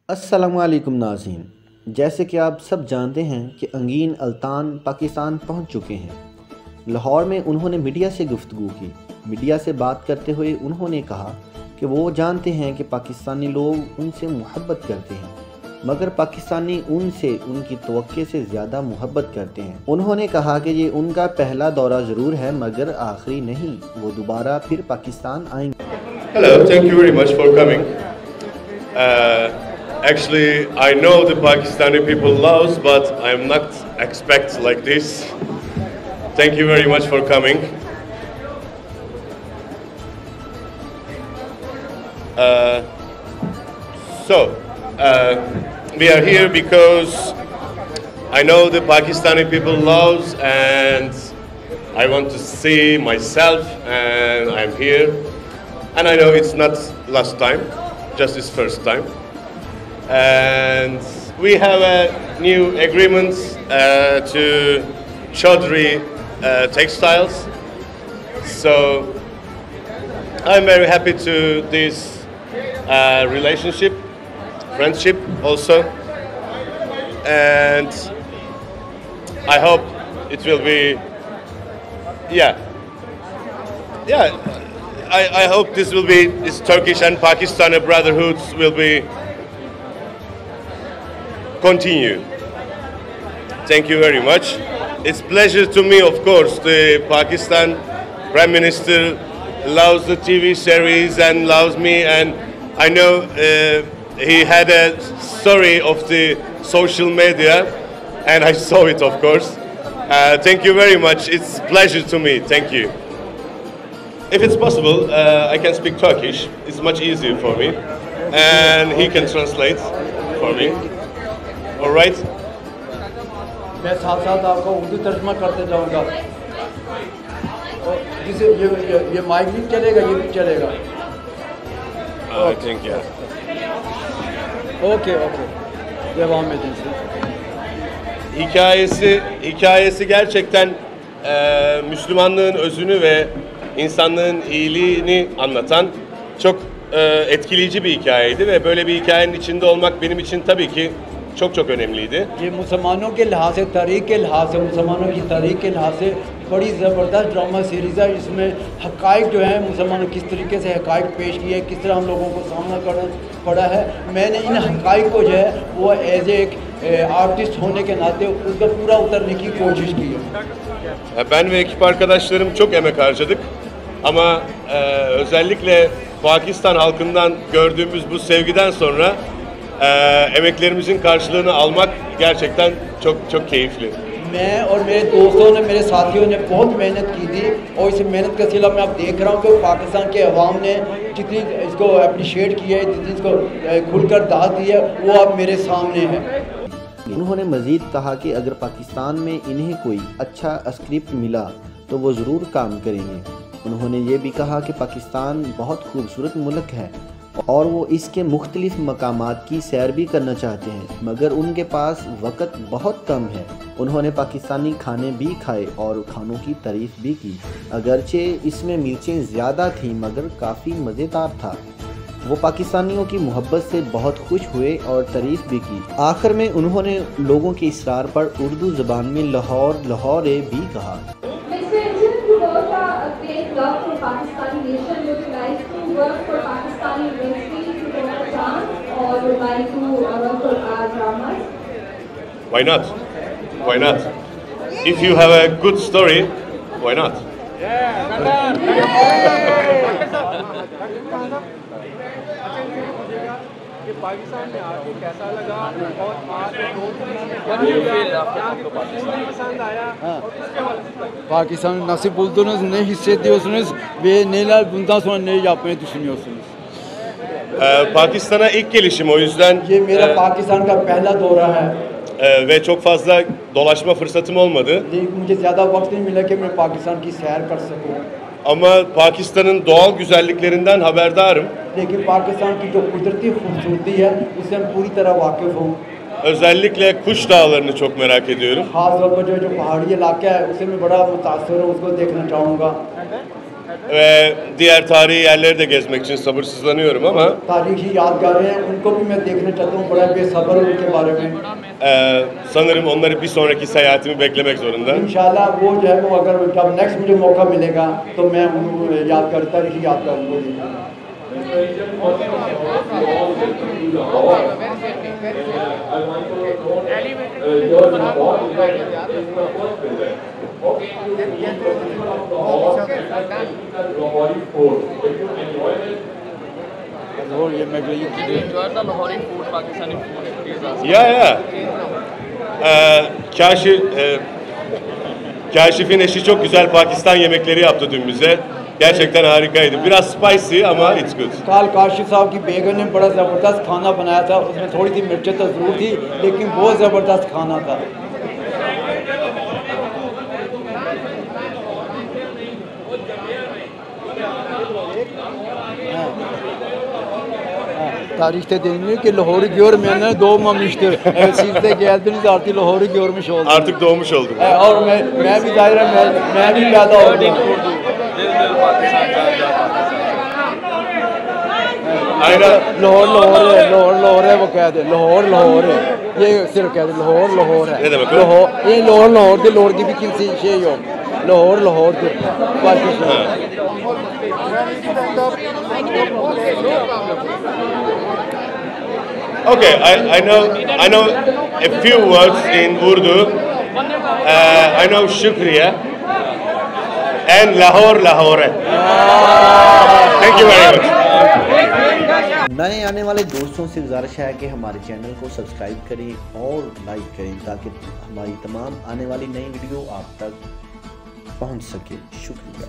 अस्सलामुअलैकुम नाज़रीन, जैसे कि आप सब जानते हैं कि अंगीन अल्तान पाकिस्तान पहुंच चुके हैं। लाहौर में उन्होंने मीडिया से गुफ्तगू की। मीडिया से बात करते हुए उन्होंने कहा कि वो जानते हैं कि पाकिस्तानी लोग उनसे मोहब्बत करते हैं, मगर पाकिस्तानी उनसे उनकी तवक्के से ज़्यादा मोहब्बत करते हैं। उन्होंने कहा कि ये उनका पहला दौरा ज़रूर है मगर आखिरी नहीं, वो दोबारा फिर पाकिस्तान आएंगे। Hello, thank you very much for coming. Actually, I know the Pakistani people loves, but I'm not expect like this. Thank you very much for coming. Uh, we are here because I know the Pakistani people loves, and I want to see myself, and I'm here. And I know it's not last time, just this first time. And we have a new agreement to Chaudhry Textiles. So I'm very happy to this relationship, friendship also. And I hope it will be, I hope this will be, this Turkish and Pakistani brotherhoods will be continue. Thank you very much. It's pleasure to me, of course. The Pakistan Prime Minister loves the TV series and loves me, and I know he had a story of the social media, and I saw it, of course. Thank you very much. It's pleasure to me. Thank you. If it's possible, I can speak Turkish. It's much easier for me, and he can translate for me. All right. मैं साथ साथ आपको उर्दू तर्जमा करते जाऊंगा। जिसे ये mic भी चलेगा, ये भी चलेगा। I think yeah. Okay devam edin siz. Hikayesi gerçekten Müslümanlığın özünü ve insanlığın iyiliğini anlatan çok etkileyici bir hikayeydi ve böyle bir hikayenin içinde olmak benim için tabii ki çok önemliydi. ये मुसलमानों के लिहाज से, तारीख के लिहाज से, मुसलमानों की तारीख के लिहाज से बड़ी ज़बरदस्त ड्रामा सीरीज़ है। इसमें हक़ाइक़ जो हैं, मुसलमानों किस तरीके से हक़ाइक़ पेश किए हैं, किस तरह हम लोगों को सामना करना पड़ा है। मैंने इन हक़ाइक़ को जो है वो एज एक आर्टिस्ट होने के नाते उसका पूरा उतरने की कोशिश की है। Ben ve ekip arkadaşlarım çok emek harcadık ama özellikle Pakistan halkından gördüğümüz bu sevgiden sonra emeklerimizin karşılığını almak gerçekten çok keyifli. मैं और मेरे दोस्तों ने, मेरे साथियों ने बहुत मेहनत की थी और इस मेहनत का सिला मैं अब देख रहा हूँ कि पाकिस्तान के अवाम ने जितनी इसको अप्रिशिएट किया है, जितनी इसको खुलकर दाद दी है, वो अब मेरे सामने है। उन्होंने मज़ीद कहा कि अगर पाकिस्तान में इन्हें कोई अच्छा स्क्रिप्ट मिला तो वो ज़रूर काम करेंगे। उन्होंने ये भी कहा कि पाकिस्तान बहुत खूबसूरत मुल्क है और वो इसके मुख्तलिफ मकामात की सैर भी करना चाहते हैं, मगर उनके पास वक़्त बहुत कम है। उन्होंने पाकिस्तानी खाने भी खाए और खानों की तारीफ़ भी की। अगरचे इसमें मिर्चें ज़्यादा थीं मगर काफ़ी मज़ेदार था। वो पाकिस्तानियों की मोहब्बत से बहुत खुश हुए और तारीफ़ भी की। आखिर में उन्होंने लोगों के इसरार पर उर्दू ज़बान में लाहौर लाहौरे भी कहा। Why not? Why not? If you have a good story, why not? Pakistan में आके कैसा लगा और पसंद आया और उसके बाद Pakistan nasıl buldunuz, ne hissediyorsunuz ve neler bundan sonra ne yapmayı düşünüyorsunuz? Pakistan'a ilk gelişim, o yüzden ये मेरा पाकिस्तान का पहला दौरा है, ve çok fazla dolaşma fırsatım olmadı. लेकिन मुझे ज़्यादा वक्त नहीं मिला कि मैं पाकिस्तान की सैर कर सकूं। Ama Pakistan'ın doğal güzelliklerinden haberdarım. लेकिन पाकिस्तान की जो कुदरती खूबसूरती है उससे मैं पूरी तरह वाकिफ़ हूँ। Özellikle Kuş Dağları'nı çok merak ediyorum. खास तौर पर जो पहाड़ी इलाका है उससे मैं बड़ा मुतासर हूँ, उसको देखना चाहूँगा। ve diğer tarihi yerleri de gezmek için sabırsızlanıyorum ama तारीखी यादगारें हैं उनको भी मैं देखना चाहता हूँ, बड़ा बेसब्र हूँ उनके बारे में। sanırım onları bir sonraki seyahatimi beklemek zorunda. इंशाल्लाह वो जो है वो अगर जब नेक्स्ट मुझे मौका मिलेगा तो मैं उन यादगार तारीखी यादगार को देखूँगा। Ya. Kaşif'in eşi çok güzel Pakistan yemekleri yaptı dün bize. Gerçekten harikaydı. Biraz spicy ama it's good. काल काशिफ साहब की बेगम ने बड़ा ज़बरदस्त खाना बनाया था, उसमें थोड़ी सी मिर्चें तो ज़रूर थी लेकिन बहुत ज़बरदस्त खाना था। Tarihte deniliyor ki Lahoru görmeyenler doğmamıştır. Evet, siz de geldiniz artık Lahoru görmüş oldunuz. Artık doğmuş oldum. और मैं भी दायरा मैं भी पैदा हो गया। लाहौर है वो कह दे, लाहौर है ये सिर्फ कह दे लाहौर है। Ne demek o? ये लाहौर की भी किसी şey yok। Lahore'dur. Başka şey yok। Okay, I know a few words in Urdu. I know Shukriya and Lahore. Thank you very much. नए आने वाले दोस्तों से गुजारिश है कि हमारे चैनल को सब्सक्राइब करें और लाइक करें ताकि हमारी तमाम आने वाली नई वीडियो आप तक पहुंच सके। शुक्रिया।